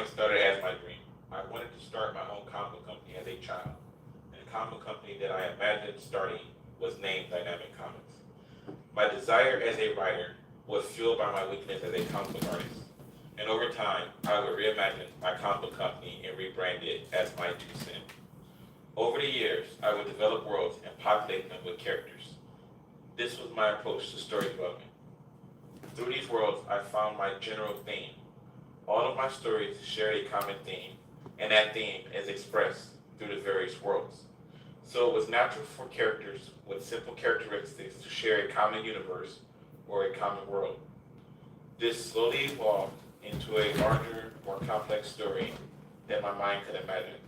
comics started as my dream. I wanted to start my own comic book company as a child. And the comic book company that I imagined starting was named Dynamic Comics. My desire as a writer was fueled by my weakness as a comic book artist. And over time, I would reimagine my comic book company and rebrand it as My Two Cent. Over the years, I would develop worlds and populate them with characters. This was my approach to story development. Through these worlds, I found my general theme. All of my stories share a common theme, and that theme is expressed through the various worlds. So it was natural for characters with simple characteristics to share a common universe or a common world. This slowly evolved into a larger, more complex story that my mind could imagine: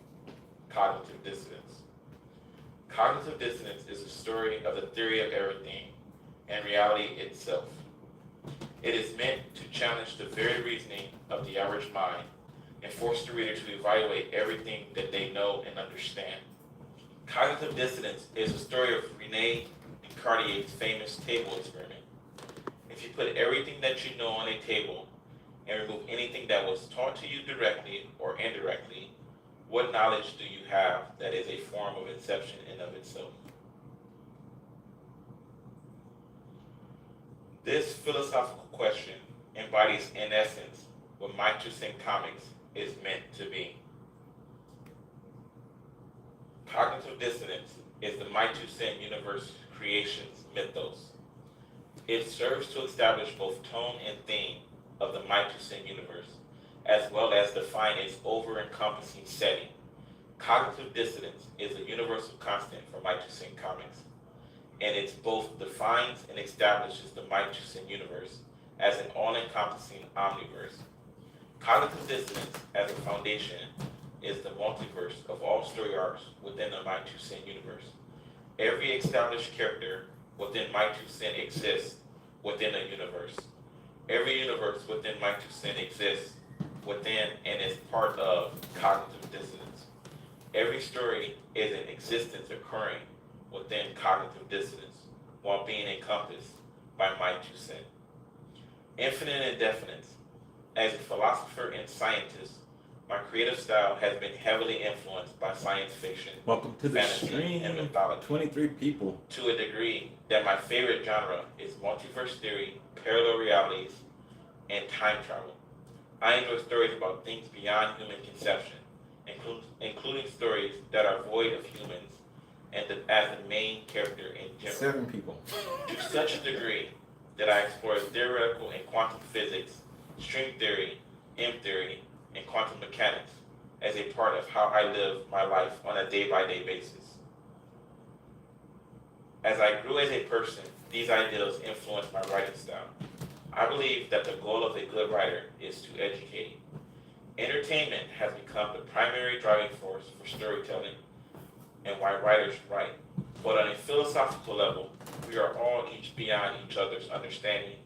cognitive dissonance. Cognitive dissonance is a story of the theory of everything and reality itself. It is meant to challenge the very reasoning of the average mind and force the reader to evaluate everything that they know and understand. Cognitive dissonance is a story of Rene Descartes' famous table experiment. If you put everything that you know on a table and remove anything that was taught to you directly or indirectly, what knowledge do you have that is a form of inception in of itself? This philosophical question embodies, in essence, what My Two Cent Comics is meant to be. Cognitive dissonance is the My Two Cent universe creation's mythos. It serves to establish both tone and theme of the My Two Cent universe, as well as define its over-encompassing setting. Cognitive dissonance is a universal constant for My Two Cent Comics, and it both defines and establishes the My Two Cent universe as an all-encompassing omniverse. Cognitive dissonance as a foundation is the multiverse of all story arcs within the My Two Cent universe. Every established character within My Two Cent exists within a universe. Every universe within My Two Cent exists within and is part of cognitive dissonance. Every story is an existence occurring within cognitive dissonance while being encompassed by My Two Cent. Infinite indefinite. As a philosopher and scientist, my creative style has been heavily influenced by science fiction, Welcome to the fantasy, stream. and mythology. 23 people. To a degree that my favorite genre is multiverse theory, parallel realities, and time travel. I enjoy stories about things beyond human conception, including stories that are void of humans and as the main character in general. 7 people. To such a degree that I explore theoretical and quantum physics, string theory, M theory, and quantum mechanics as a part of how I live my life on a day-by-day basis. As I grew as a person, these ideals influenced my writing style. I believe that the goal of a good writer is to educate. Entertainment has become the primary driving force for storytelling and why writers write. But on a philosophical level, we are all each beyond each other's understanding,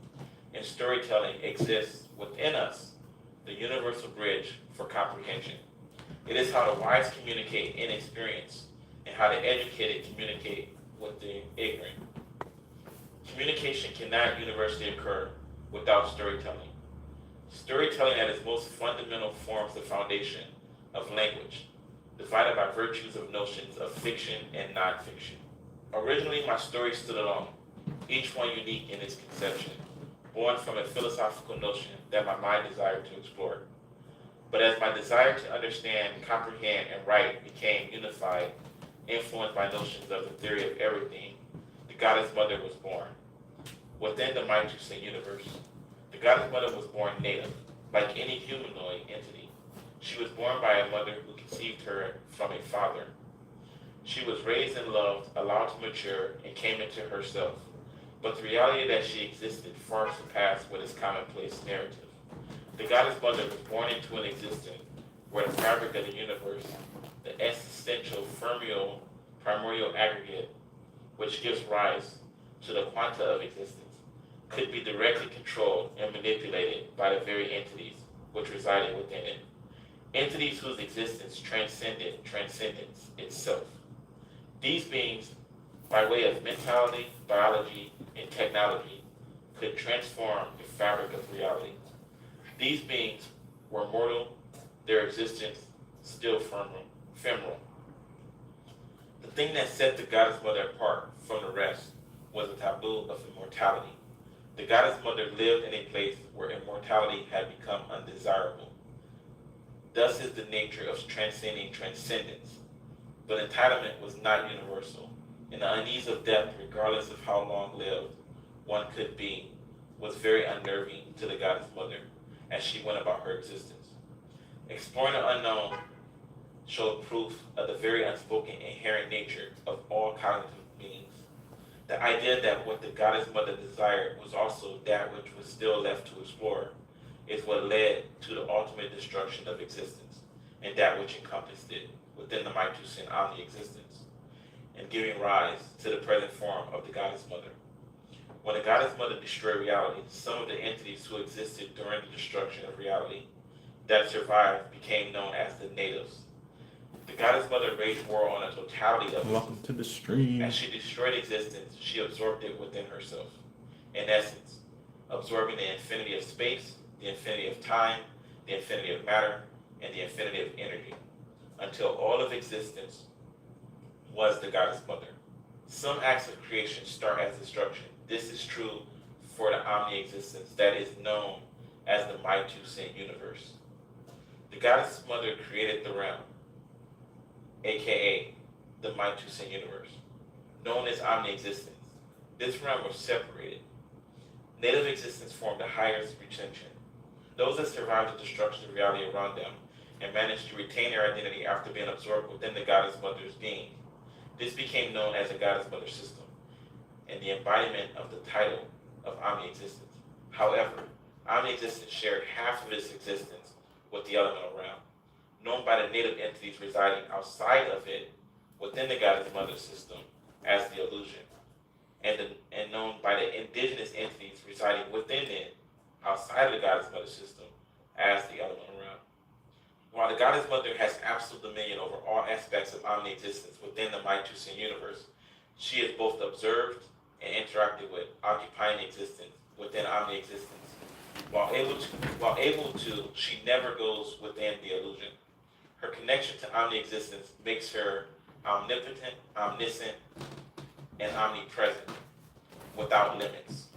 and storytelling exists within us, the universal bridge for comprehension. It is how the wise communicate in experience, and how the educated communicate with the ignorant. Communication cannot universally occur without storytelling. Storytelling at its most fundamental forms the foundation of language, divided by virtues of notions of fiction and nonfiction. Originally, my story stood alone, each one unique in its conception, born from a philosophical notion that my mind desired to explore. But as my desire to understand, comprehend, and write became unified, influenced by notions of the theory of everything, the Goddess Mother was born. Within the My Two Cent universe, the Goddess Mother was born native, like any humanoid entity. She was born by a mother who conceived her from a father. She was raised and loved, allowed to mature, and came into herself. But the reality that she existed far surpassed what is commonplace narrative. The Goddess Mother was born into an existence where the fabric of the universe, the existential primordial aggregate, which gives rise to the quanta of existence, could be directly controlled and manipulated by the very entities which resided within it. Entities whose existence transcended transcendence itself. These beings, by way of mentality, biology, and technology, could transform the fabric of reality. These beings were mortal, their existence still ephemeral. The thing that set the goddess mother apart from the rest was the taboo of immortality. The goddess mother lived in a place where immortality had become undesirable. Thus is the nature of transcending transcendence. But entitlement was not universal, and the unease of death, regardless of how long lived one could be, was very unnerving to the goddess mother as she went about her existence. Exploring the unknown showed proof of the very unspoken inherent nature of all cognitive beings. The idea that what the goddess mother desired was also that which was still left to explore is what led to the ultimate destruction of existence and that which encompassed it within the Mitusin omni-existence, and giving rise to the present form of the goddess mother. When the goddess mother destroyed reality, some of the entities who existed during the destruction of reality that survived became known as the natives. The goddess mother waged war on the totality of Welcome to the stream. As she destroyed existence, she absorbed it within herself. In essence, absorbing the infinity of space, the infinity of time, the infinity of matter, and the infinity of energy, until all of existence was the goddess mother. Some acts of creation start as destruction. This is true for the omni-existence that is known as the Mitusin universe. The goddess mother created the realm, aka the Mitusin universe, known as omni-existence. This realm was separated. Native existence formed the highest retention. Those that survived the destruction of reality around them and managed to retain their identity after being absorbed within the goddess mother's being. This became known as the goddess mother system and the embodiment of the title of omni-existence. However, omni-existence shared half of its existence with the elemental realm, known by the native entities residing outside of it within the goddess mother system as the illusion, and known by the indigenous entities residing within it outside of the goddess mother system as the elemental realm. While the goddess mother has absolute dominion over all aspects of omni-existence within the Mitusin universe, she is both observed and interacted with, occupying existence within omni-existence. While able to, she never goes within the illusion. Her connection to omni-existence makes her omnipotent, omniscient, and omnipresent, without limits.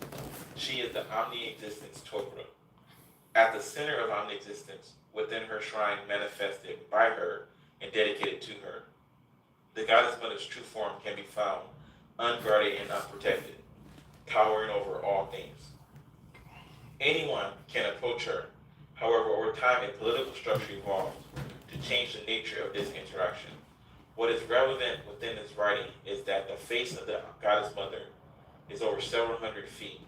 She is the omni-existence Tokra. At the center of omni-existence, within her shrine manifested by her and dedicated to her, the goddess mother's true form can be found unguarded and unprotected, towering over all things. Anyone can approach her. However, over time, a political structure evolved to change the nature of this interaction. What is relevant within this writing is that the face of the goddess mother is over several hundred feet.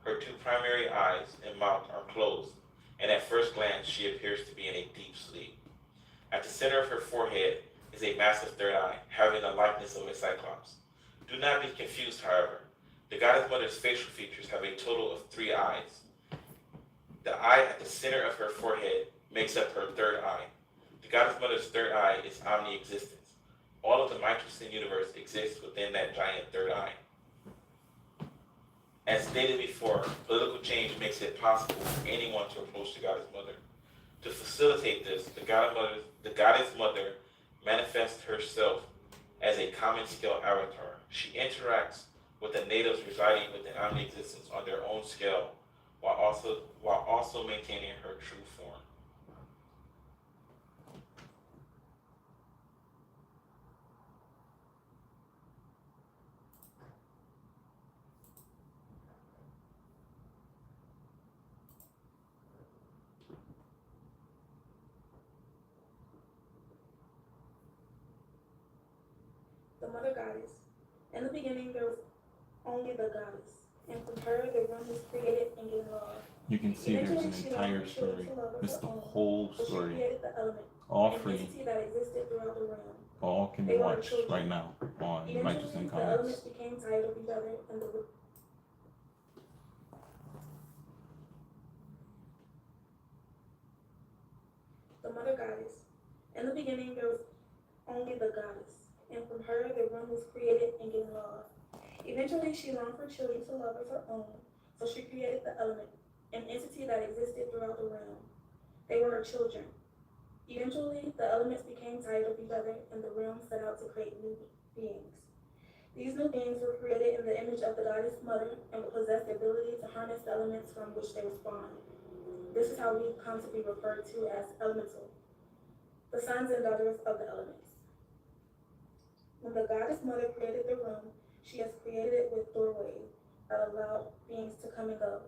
Her two primary eyes and mouth are closed, and at first glance, she appears to be in a deep sleep. At the center of her forehead is a massive third eye, having the likeness of a cyclops. Do not be confused, however. The goddess mother's facial features have a total of 3 eyes. The eye at the center of her forehead makes up her third eye. The goddess mother's third eye is omni-existence. All of the Mitusin universe exists within that giant third eye. As stated before, political change makes it possible for anyone to approach the goddess mother. To facilitate this, the goddess mother manifests herself as a common scale avatar. She interacts with the natives residing within omni-existence on their own scale, while also maintaining her true form. The mother goddess. In the beginning, there was only the goddess, and from her the realm was created and given law. You can see there's an entire story. It's the whole story. All free. All can be watched right now on Microsoft The elements became tired of each other, and the mother goddess. In the beginning, there was only the goddess, and from her the realm was created and given law. Eventually, she longed for children to love as her own, so she created the element, an entity that existed throughout the realm. They were her children. Eventually, the elements became tired of each other, and the realm set out to create new beings. These new beings were created in the image of the goddess mother and would possess the ability to harness the elements from which they were spawned. This is how we come to be referred to as elemental, the sons and daughters of the elements. When the goddess mother created the room, she has created it with doorways that allow beings to come and go.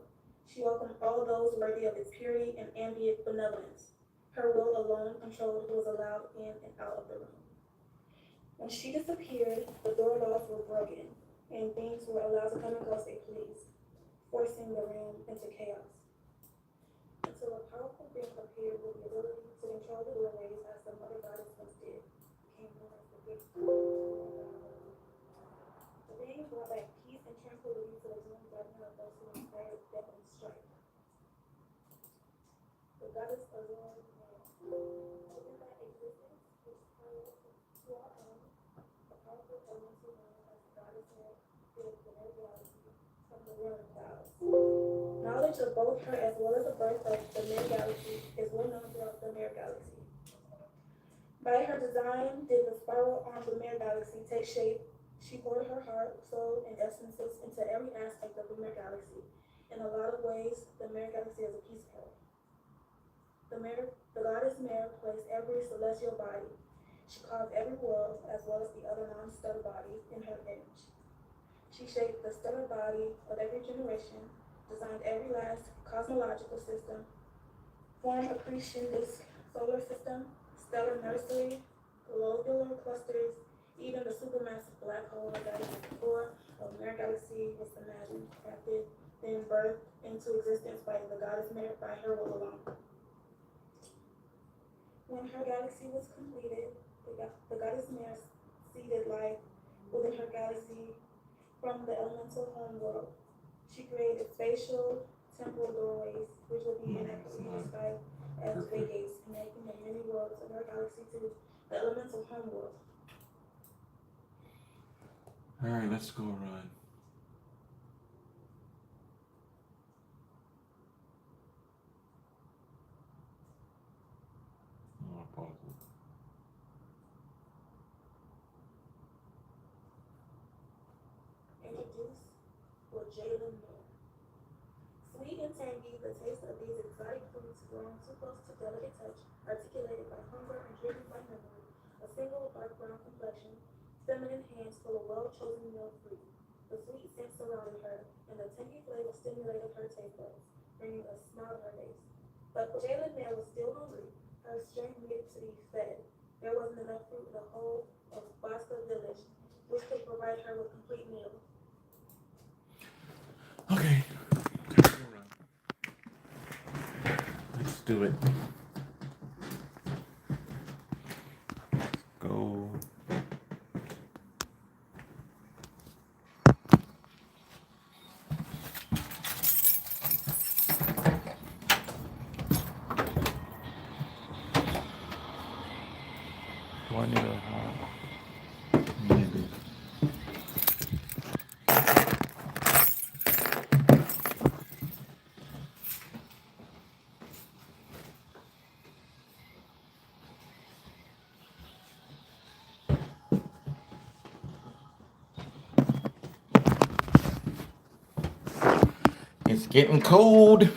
She welcomed all those worthy of its purity and ambient benevolence. Her will alone controlled who was allowed in and out of the room. When she disappeared, the door laws were broken, and beings were allowed to come and go as they pleased, forcing the realm into chaos. Until a powerful being appeared with the ability to control the doorways as the mother goddess once did, became known as the Big The being brought back peace and tranquility to the doomed judgment of those who inspired death and strife. The goddess alone within that existence, which power to our own, the powerful elemental known as the goddess filled the whole galaxy from the realm of clouds. Knowledge of both her as well as the birth of the Mare Galaxy is well known throughout the Mare Galaxy. By her design did the spiral arm of the Mare Galaxy take shape. She poured her heart, soul, and essences into every aspect of the Mare Galaxy. In a lot of ways, the Mare Galaxy is a piece of her. The goddess Mare placed every celestial body. She carved every world, as well as the other non-stellar bodies, in her image. She shaped the stellar body of every generation, designed every last cosmological system, formed accretion disk solar system, stellar nursery, globular clusters, even the supermassive black hole that is at the core of Mare Galaxy was imagined, crafted, then birthed into existence by the goddess Mare by her will alone. When her galaxy was completed, the goddess Mare seeded life within her galaxy from the elemental homeworld. She created spatial temporal doorways, which will be inaccurately described as gates, connecting the many worlds of her galaxy to the elemental homeworld. Alright, let's go run. I'll pause it. Introduced for Jalen Moore. Sweet and tangy, the taste of these exotic fruits grown too close to delicate touch, articulated by hunger and driven by memory, a single dark brown complexion, feminine hands full of well-chosen milk fruit. The sweet scent surrounded her, and the tangy flavor stimulated her taste buds, bringing a smile to her face. But Jalen Moore was still hungry. Her strength needed to be fed. There wasn't enough fruit in the whole of Bosca Village, which could provide her with a complete meal. Okay. Let's do it. Go. Do I need a hot? Maybe. It's getting cold.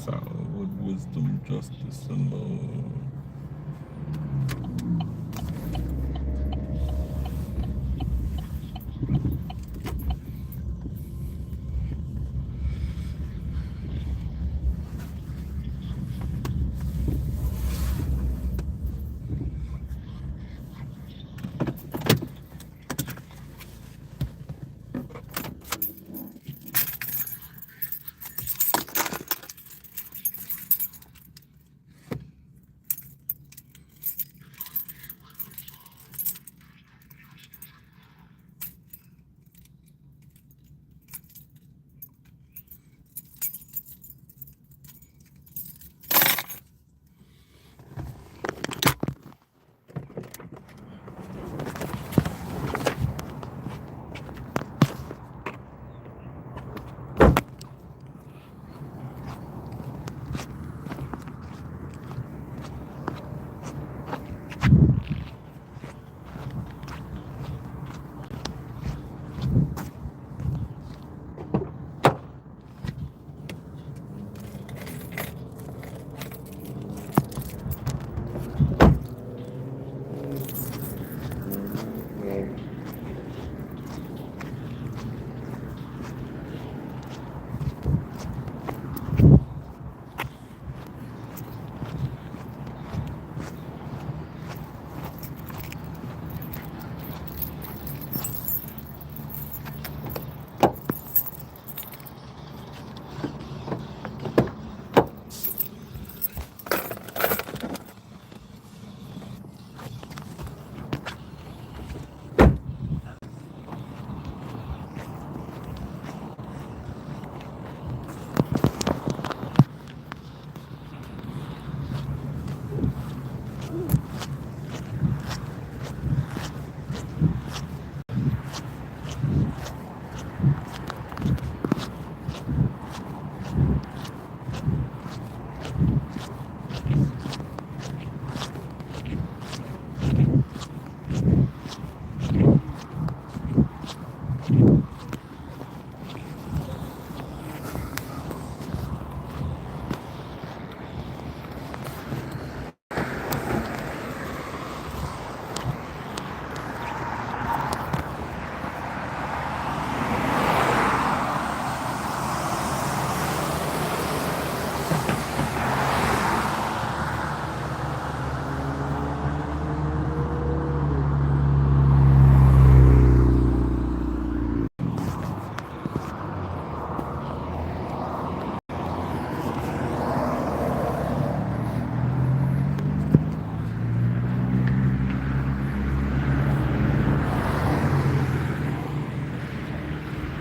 reconcile with wisdom, justice, and love.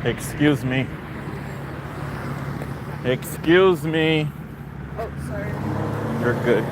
Excuse me. Excuse me. Oh, sorry. You're good.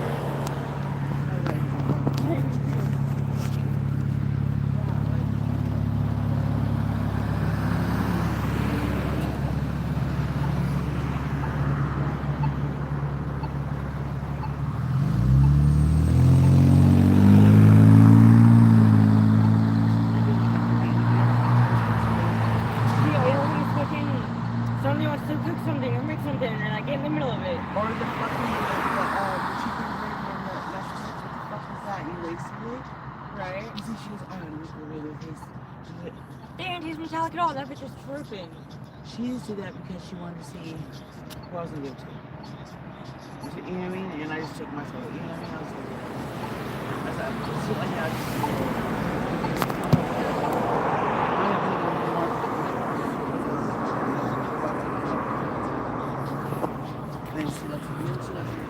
Somebody wants to cook something or make something, and I get in the middle of it. Or the fucking chicken burger that Massachusetts, what the fuck was that? You wasted it? Right? You see, she was on with her little face. They didn't use metallic at all. That bitch was tripping. She used to do that because she wanted to see who I was gonna give it to. You know what I mean? And I just took myself, you know what I mean? I was like, shit like that. Then she left me, she left me.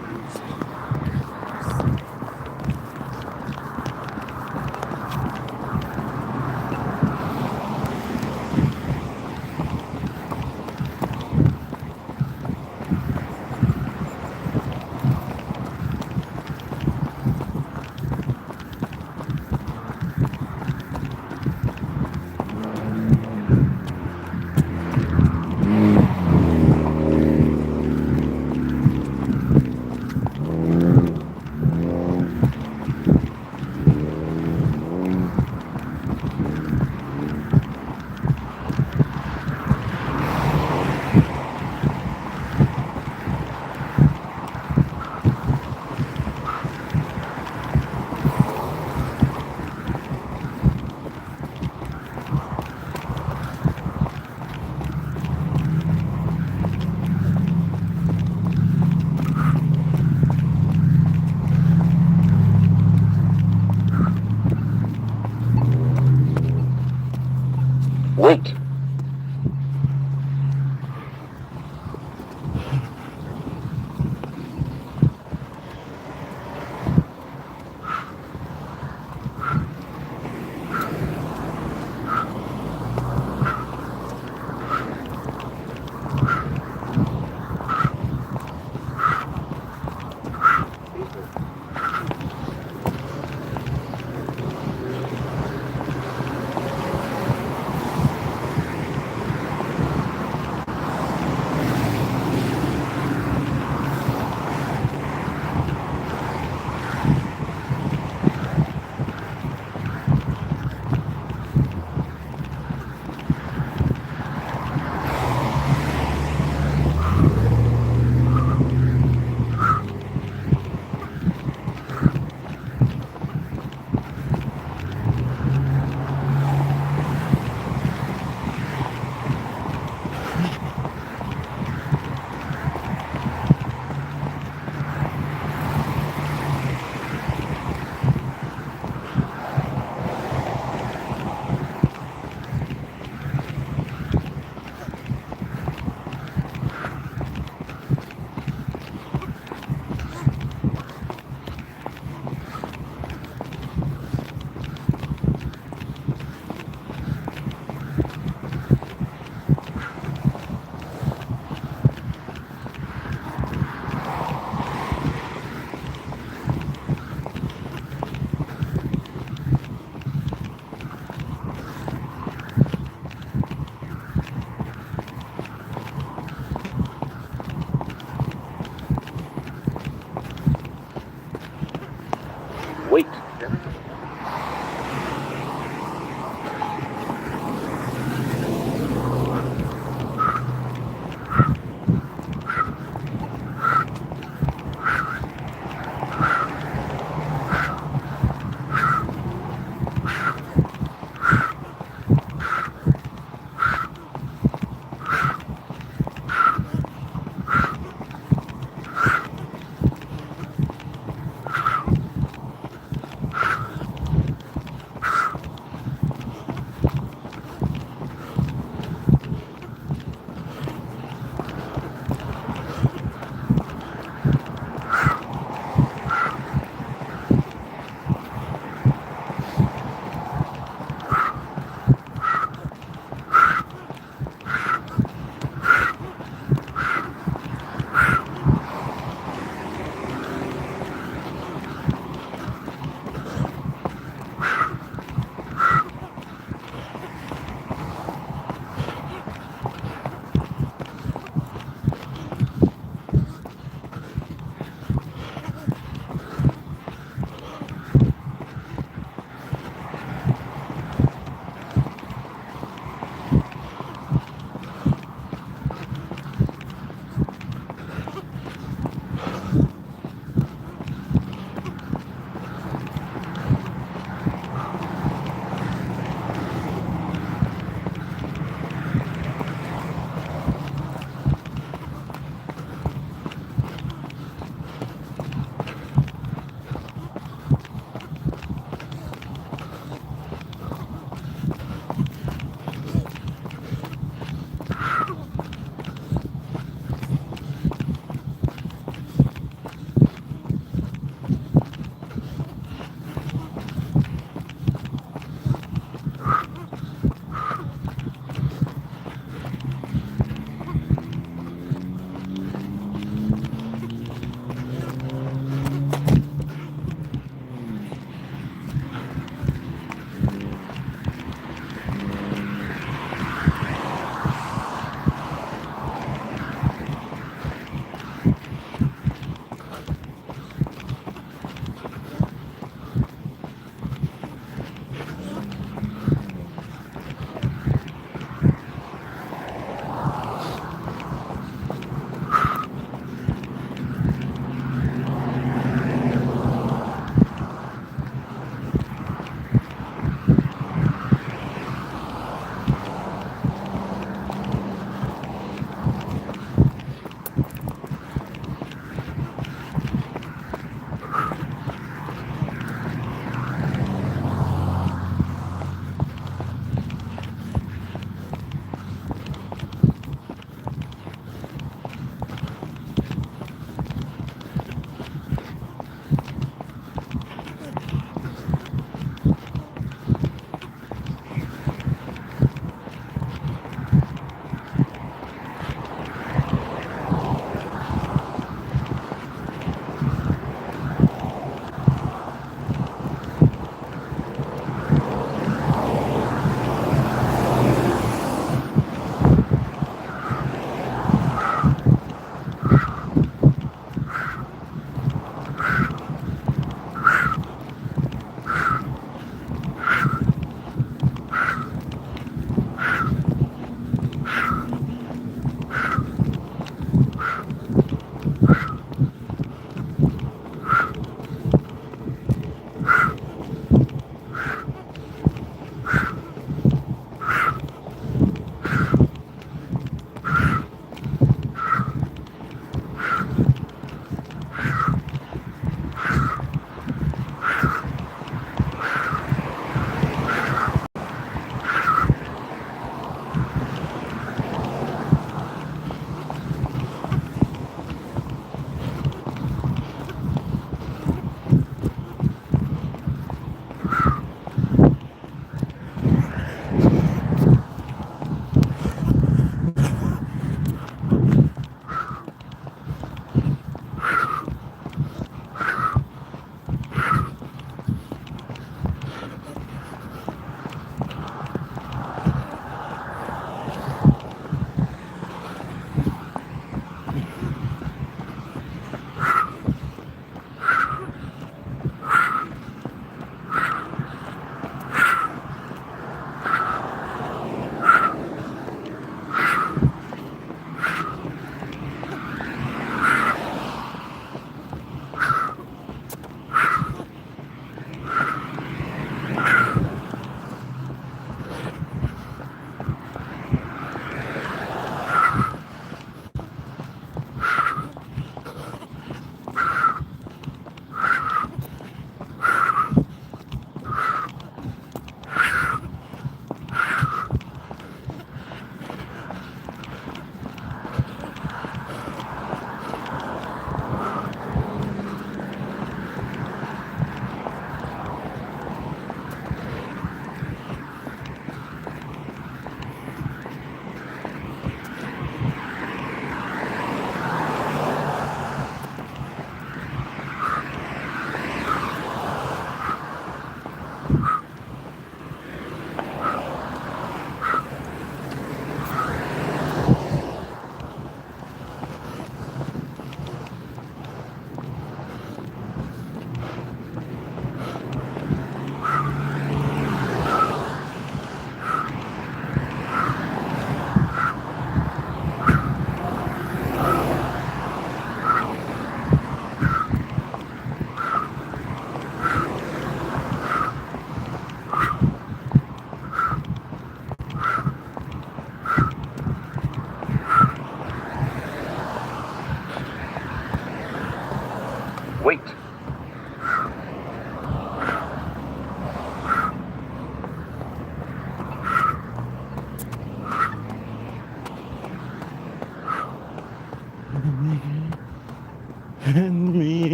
Wait.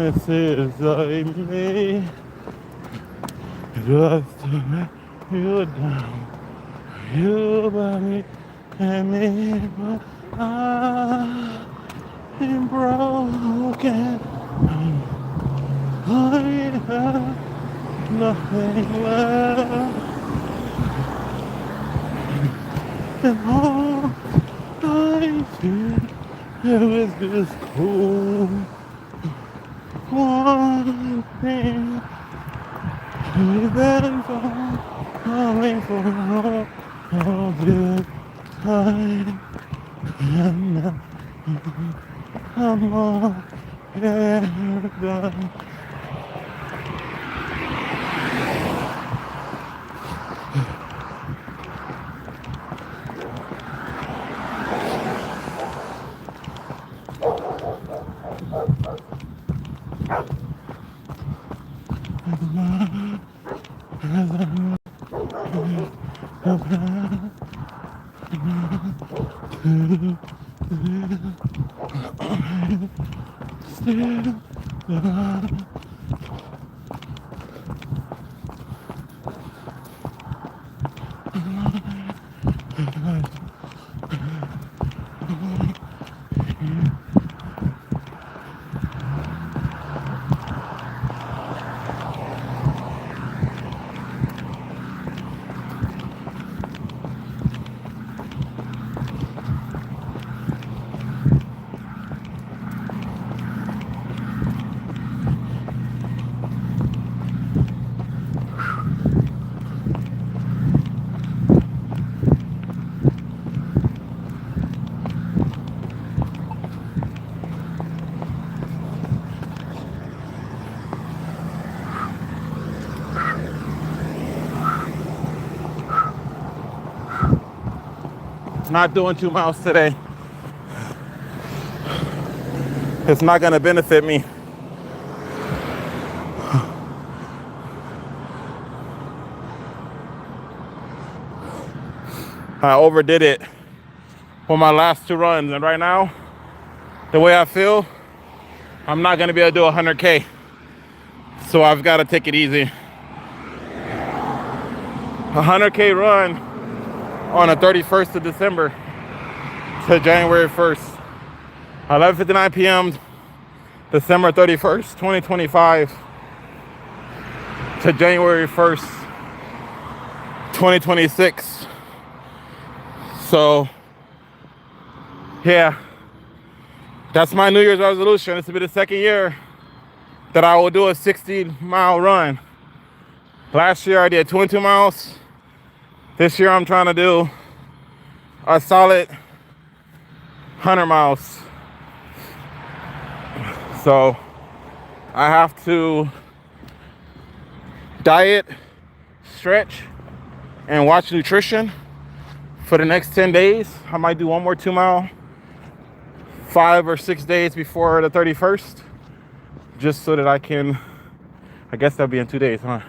promises I made just to let you down. You by me and me, but I'm broken. I have nothing left, and all I did was just cool. One thing we've been falling for all good time, and now I'm all ever done. Not doing 2 miles today. It's not gonna benefit me. I overdid it for my last 2 runs, and right now, the way I feel, I'm not gonna be able to do 100K. So I've got to take it easy. 100K run on the 31st of December to January 1st. 11:59 p.m. December 31st, 2025 to January 1st, 2026. So, yeah, that's my New Year's resolution. This will be the second year that I will do a 60-mile run. Last year I did 22 miles. This year I'm trying to do a solid 100 miles. So I have to diet, stretch, and watch nutrition for the next 10 days. I might do one more 2 mile 5 or 6 days before the 31st, just so that I can, I guess that'll be in 2 days, huh?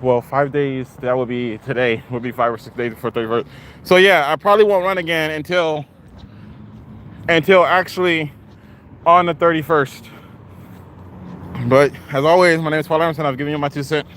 Well, 5 days, that would be today, would be 5 or 6 days before 31st. So yeah, I probably won't run again until actually on the 31st. But as always, my name is Paul Emerson. I've given you my 2 cents.